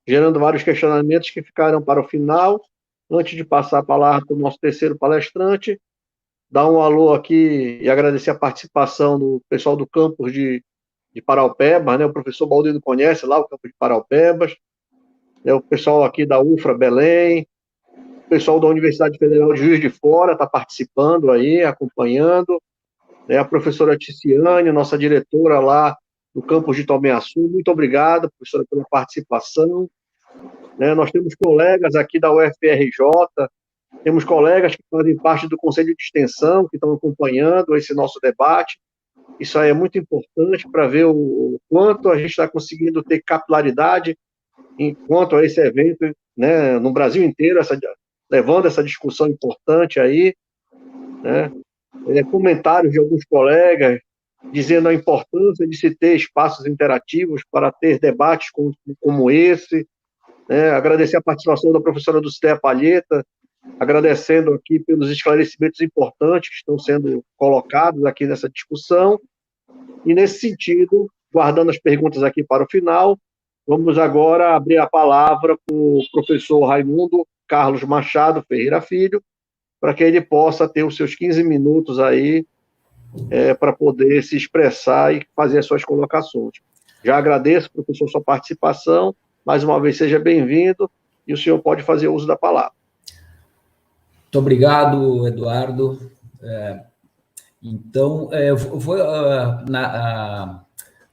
gerando vários questionamentos que ficaram para o final. Antes de passar a palavra para o nosso terceiro palestrante, dar um alô aqui e agradecer a participação do pessoal do campus de Paraupebas, né? O professor Baldido conhece lá o campus de Paraupebas, né? O pessoal aqui da UFRA Belém, o pessoal da Universidade Federal de Juiz de Fora está participando aí, acompanhando, né? A professora Ticiane, nossa diretora lá do campus de Tomé-Açu, muito obrigado, professora, pela participação, né? Nós temos colegas aqui da UFRJ, temos colegas que fazem parte do Conselho de Extensão, que estão acompanhando esse nosso debate. Isso aí é muito importante para ver o quanto a gente está conseguindo ter capilaridade enquanto a esse evento, né, no Brasil inteiro, levando essa discussão importante aí, né? Comentários de alguns colegas dizendo a importância de se ter espaços interativos para ter debates como esse, né? Agradecer a participação da professora Dulcideia Palheta, agradecendo aqui pelos esclarecimentos importantes que estão sendo colocados aqui nessa discussão. E, nesse sentido, guardando as perguntas aqui para o final, vamos agora abrir a palavra para o professor Raimundo Carlos Machado Ferreira Filho, para que ele possa ter os seus 15 minutos aí para poder se expressar e fazer as suas colocações. Já agradeço, professor, sua participação. Mais uma vez, seja bem-vindo e o senhor pode fazer uso da palavra. Muito obrigado, Eduardo. Então, eu vou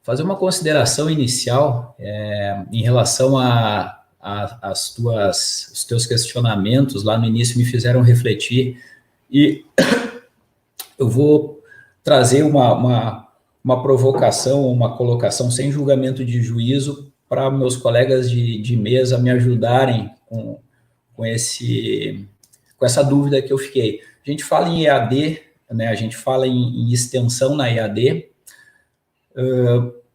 fazer uma consideração inicial em relação os teus questionamentos lá no início me fizeram refletir e eu vou trazer uma provocação, uma colocação sem julgamento de juízo para meus colegas de mesa me ajudarem com essa dúvida que eu fiquei. A gente fala em EAD, né, a gente fala em extensão na EAD,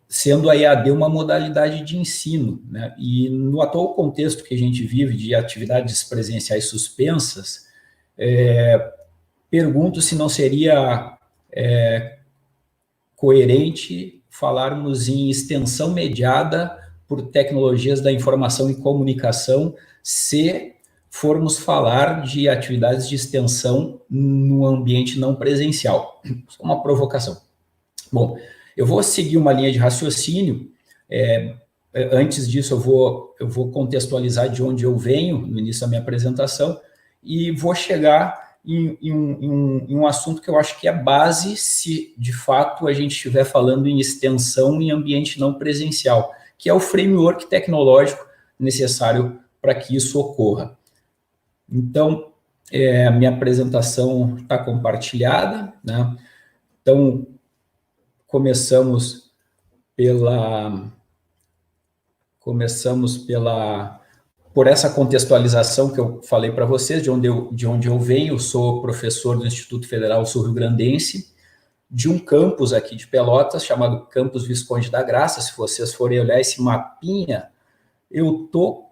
sendo a EAD uma modalidade de ensino, né, e no atual contexto que a gente vive de atividades presenciais suspensas, pergunto se não seria coerente falarmos em extensão mediada por tecnologias da informação e comunicação se formos falar de atividades de extensão no ambiente não presencial. Só uma provocação. Bom, eu vou seguir uma linha de raciocínio. Antes disso, eu vou contextualizar de onde eu venho no início da minha apresentação e vou chegar em um assunto que eu acho que é base se, de fato, a gente estiver falando em extensão em ambiente não presencial, que é o framework tecnológico necessário para que isso ocorra. Então, a minha apresentação está compartilhada, né? Então, começamos por essa contextualização que eu falei para vocês, de onde eu venho. Eu sou professor do Instituto Federal Sul-Rio-Grandense, de um campus aqui de Pelotas, chamado Campus Visconde da Graça. Se vocês forem olhar esse mapinha, eu estou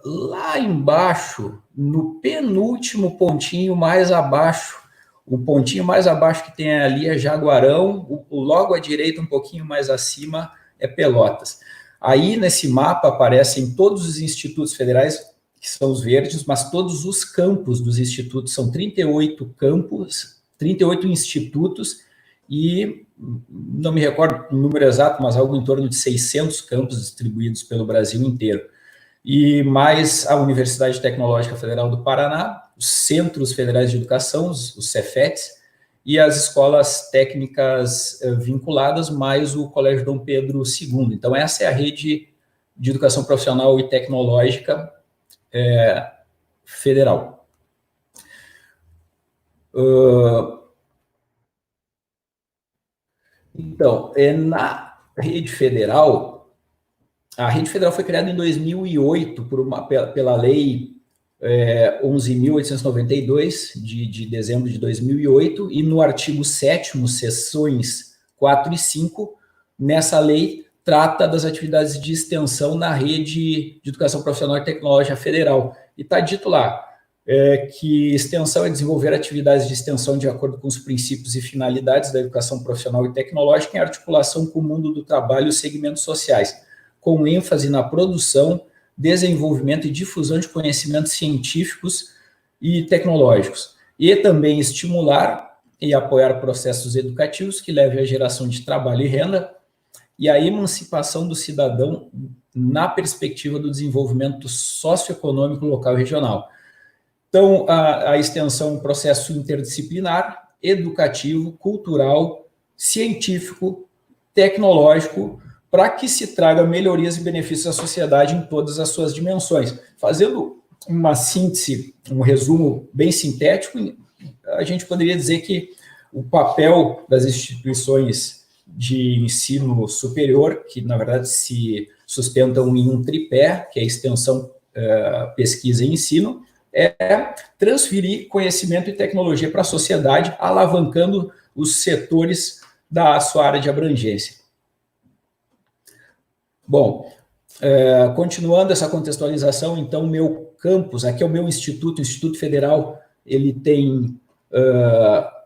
lá embaixo, no penúltimo pontinho mais abaixo. O pontinho mais abaixo que tem ali é Jaguarão, logo à direita, um pouquinho mais acima, é Pelotas. Aí, nesse mapa, aparecem todos os institutos federais, que são os verdes, mas todos os campos dos institutos, são 38 campos, 38 institutos, e não me recordo o número exato, mas algo em torno de 600 campos distribuídos pelo Brasil inteiro. E mais a Universidade Tecnológica Federal do Paraná, os Centros Federais de Educação, os Cefetes, e as escolas técnicas vinculadas, mais o Colégio Dom Pedro II. Então, essa é a rede de educação profissional e tecnológica federal. Então, na rede federal, a rede federal foi criada em 2008 pela lei 11.892, de dezembro de 2008, e no artigo 7º, seções 4 e 5, nessa lei trata das atividades de extensão na rede de educação profissional e tecnológica federal. E está dito lá que extensão é desenvolver atividades de extensão de acordo com os princípios e finalidades da educação profissional e tecnológica em articulação com o mundo do trabalho e os segmentos sociais, com ênfase na produção, desenvolvimento e difusão de conhecimentos científicos e tecnológicos, e também estimular e apoiar processos educativos que levem à geração de trabalho e renda e à emancipação do cidadão na perspectiva do desenvolvimento socioeconômico local e regional. Então, a extensão é um processo interdisciplinar, educativo, cultural, científico, tecnológico, para que se traga melhorias e benefícios à sociedade em todas as suas dimensões. Fazendo uma síntese, um resumo bem sintético, a gente poderia dizer que o papel das instituições de ensino superior, que na verdade se sustentam em um tripé, que é extensão, pesquisa e ensino, é transferir conhecimento e tecnologia para a sociedade, alavancando os setores da sua área de abrangência. Bom, continuando essa contextualização, então, o meu campus, aqui é o meu instituto, o Instituto Federal, ele tem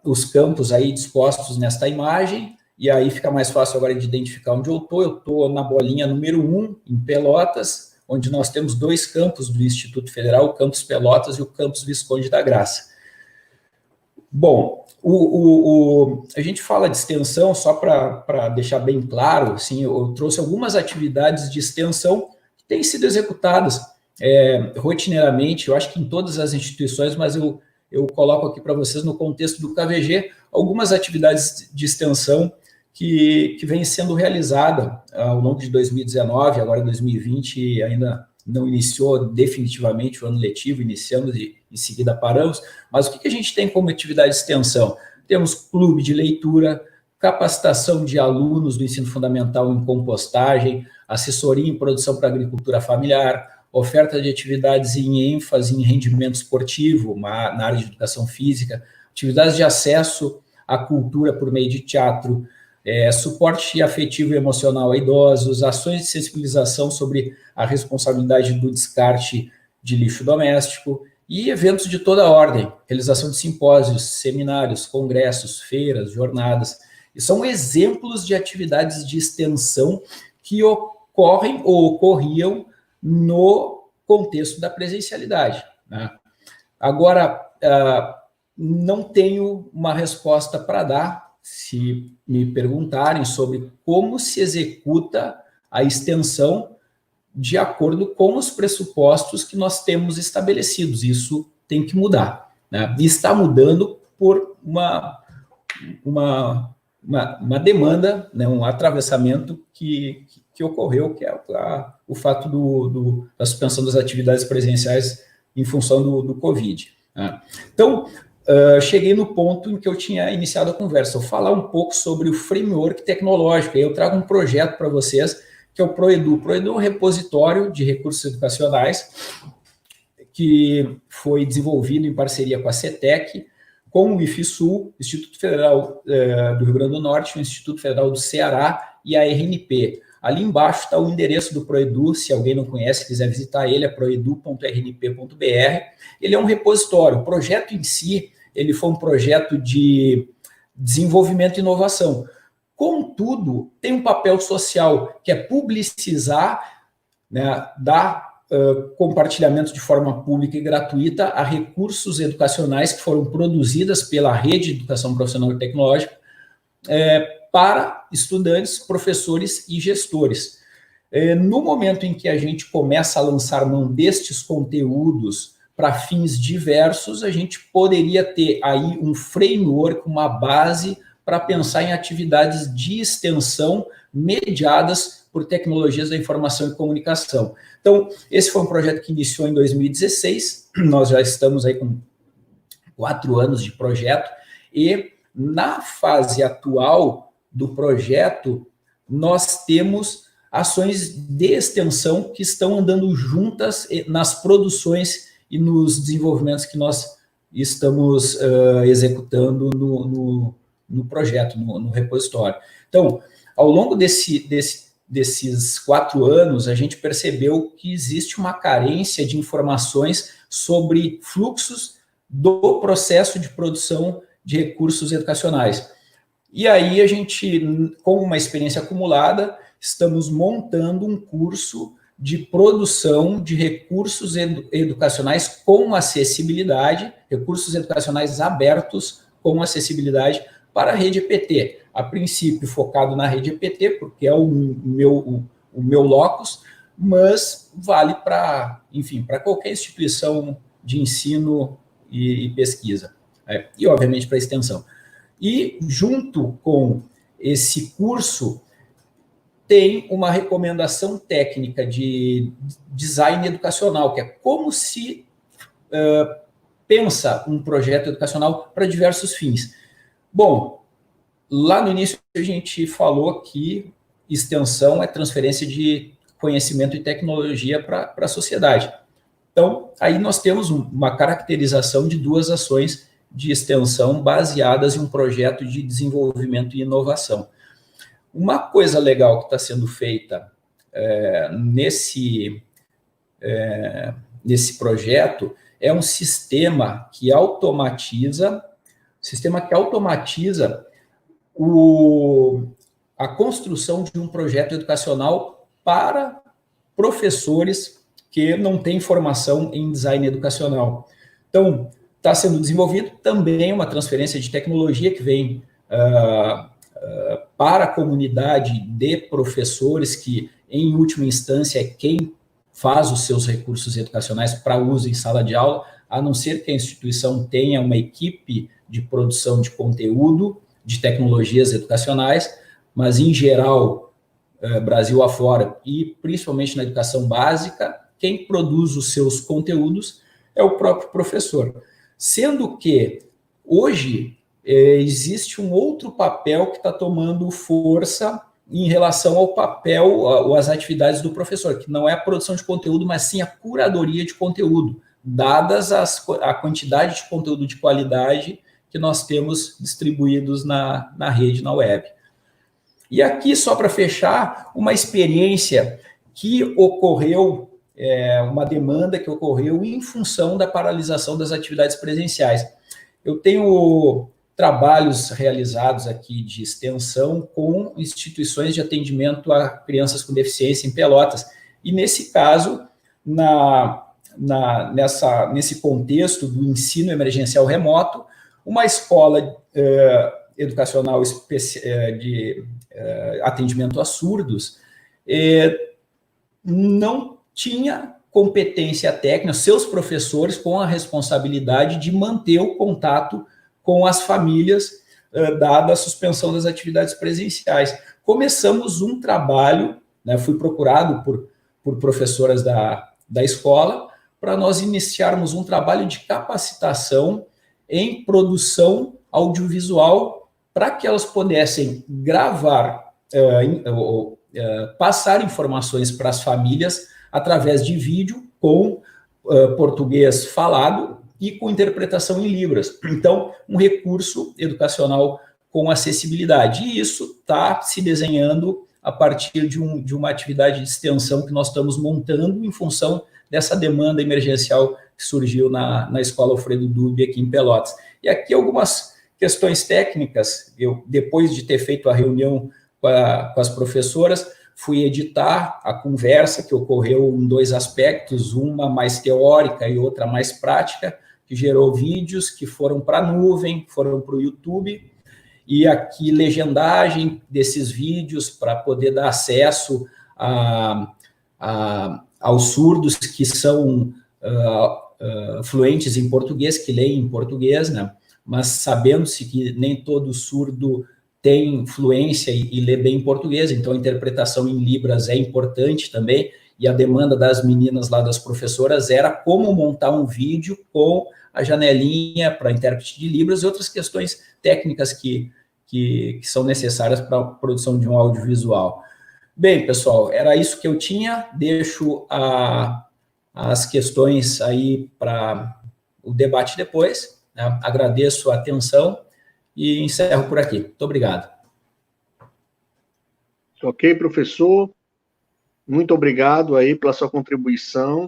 os campos aí dispostos nesta imagem, e aí fica mais fácil agora de identificar onde eu estou na bolinha número 1, em Pelotas, onde nós temos 2 campos do Instituto Federal, o campus Pelotas e o campus Visconde da Graça. Bom, a gente fala de extensão, só para deixar bem claro, assim, eu trouxe algumas atividades de extensão que têm sido executadas rotineiramente, eu acho que em todas as instituições, mas eu coloco aqui para vocês no contexto do KVG, algumas atividades de extensão que vem sendo realizada ao longo de 2019, agora 2020 ainda não iniciou definitivamente o ano letivo, iniciamos e em seguida paramos, mas o que a gente tem como atividade de extensão? Temos clube de leitura, capacitação de alunos do ensino fundamental em compostagem, assessoria em produção para agricultura familiar, oferta de atividades em ênfase em rendimento esportivo, na área de educação física, atividades de acesso à cultura por meio de teatro, suporte afetivo e emocional a idosos, ações de sensibilização sobre a responsabilidade do descarte de lixo doméstico e eventos de toda a ordem, realização de simpósios, seminários, congressos, feiras, jornadas. E são exemplos de atividades de extensão que ocorrem ou ocorriam no contexto da presencialidade, né? Agora, não tenho uma resposta para dar, se me perguntarem sobre como se executa a extensão de acordo com os pressupostos que nós temos estabelecidos. Isso tem que mudar, né? E está mudando por uma demanda, né? Um atravessamento que ocorreu, que é o fato da suspensão das atividades presenciais em função do Covid, né? Então, cheguei no ponto em que eu tinha iniciado a conversa, eu falar um pouco sobre o framework tecnológico, e eu trago um projeto para vocês, que é o ProEdu. O ProEdu é um repositório de recursos educacionais que foi desenvolvido em parceria com a CETEC, com o IFSUL, Instituto Federal do Rio Grande do Norte, o Instituto Federal do Ceará e a RNP. Ali embaixo está o endereço do ProEdu, se alguém não conhece, quiser visitar ele, é proedu.rnp.br. Ele é um repositório. O projeto em si, ele foi um projeto de desenvolvimento e inovação. Contudo, tem um papel social, que é publicizar, né, dar compartilhamento de forma pública e gratuita a recursos educacionais que foram produzidas pela Rede de Educação Profissional e Tecnológica para estudantes, professores e gestores. No momento em que a gente começa a lançar mão destes conteúdos para fins diversos, a gente poderia ter aí um framework, uma base para pensar em atividades de extensão mediadas por tecnologias da informação e comunicação. Então, esse foi um projeto que iniciou em 2016, nós já estamos aí com 4 anos de projeto, e na fase atual do projeto, nós temos ações de extensão que estão andando juntas nas produções e nos desenvolvimentos que nós estamos executando no projeto, no repositório. Então, ao longo desses 4 anos, a gente percebeu que existe uma carência de informações sobre fluxos do processo de produção de recursos educacionais. E aí a gente, com uma experiência acumulada, estamos montando um curso de produção de recursos educacionais com acessibilidade, recursos educacionais abertos com acessibilidade para a rede EPT. A princípio, focado na rede EPT, porque é o meu locus, mas vale para, enfim, para qualquer instituição de ensino e pesquisa, e, obviamente, para extensão. E, junto com esse curso, tem uma recomendação técnica de design educacional, que é como se pensa um projeto educacional para diversos fins. Bom, lá no início a gente falou que extensão é transferência de conhecimento e tecnologia para a sociedade. Então, aí nós temos uma caracterização de duas ações de extensão baseadas em um projeto de desenvolvimento e inovação. Uma coisa legal que está sendo feita nesse projeto é um sistema que automatiza a construção de um projeto educacional para professores que não têm formação em design educacional. Então, está sendo desenvolvido também uma transferência de tecnologia que vem para a comunidade de professores, que, em última instância, é quem faz os seus recursos educacionais para uso em sala de aula, a não ser que a instituição tenha uma equipe de produção de conteúdo, de tecnologias educacionais, mas, em geral, Brasil afora, e principalmente na educação básica, quem produz os seus conteúdos é o próprio professor. Sendo que, hoje, existe um outro papel que está tomando força em relação ao papel, às atividades do professor, que não é a produção de conteúdo, mas sim a curadoria de conteúdo, dadas a quantidade de conteúdo de qualidade que nós temos distribuídos na rede, na web. E aqui, só para fechar, uma experiência que ocorreu, uma demanda que ocorreu em função da paralisação das atividades presenciais. Eu tenho trabalhos realizados aqui de extensão com instituições de atendimento a crianças com deficiência em Pelotas. E, nesse caso, nesse contexto do ensino emergencial remoto, uma escola educacional de atendimento a surdos não tinha competência técnica, seus professores com a responsabilidade de manter o contato com as famílias, dada a suspensão das atividades presenciais. Começamos um trabalho, fui procurado por professoras da escola, para nós iniciarmos um trabalho de capacitação em produção audiovisual, para que elas pudessem gravar, passar informações para as famílias através de vídeo com português falado e com interpretação em Libras. Então, um recurso educacional com acessibilidade. E isso está se desenhando a partir de uma atividade de extensão que nós estamos montando em função dessa demanda emergencial que surgiu na Escola Alfredo Dube aqui em Pelotas. E aqui algumas questões técnicas. Eu, depois de ter feito a reunião com as professoras, fui editar a conversa, que ocorreu em dois aspectos, uma mais teórica e outra mais prática, que gerou vídeos que foram para a nuvem, foram para o YouTube, e aqui legendagem desses vídeos para poder dar acesso aos surdos que são fluentes em português, que leem em português, né? Mas sabendo-se que nem todo surdo tem fluência e lê bem em português, então a interpretação em Libras é importante também, e a demanda das meninas lá, das professoras, era como montar um vídeo com a janelinha para intérprete de Libras e outras questões técnicas que são necessárias para a produção de um audiovisual. Bem, pessoal, era isso que eu tinha. Deixo as questões aí para o debate depois, né? Agradeço a atenção e encerro por aqui. Muito obrigado. Ok, professor. Muito obrigado aí pela sua contribuição.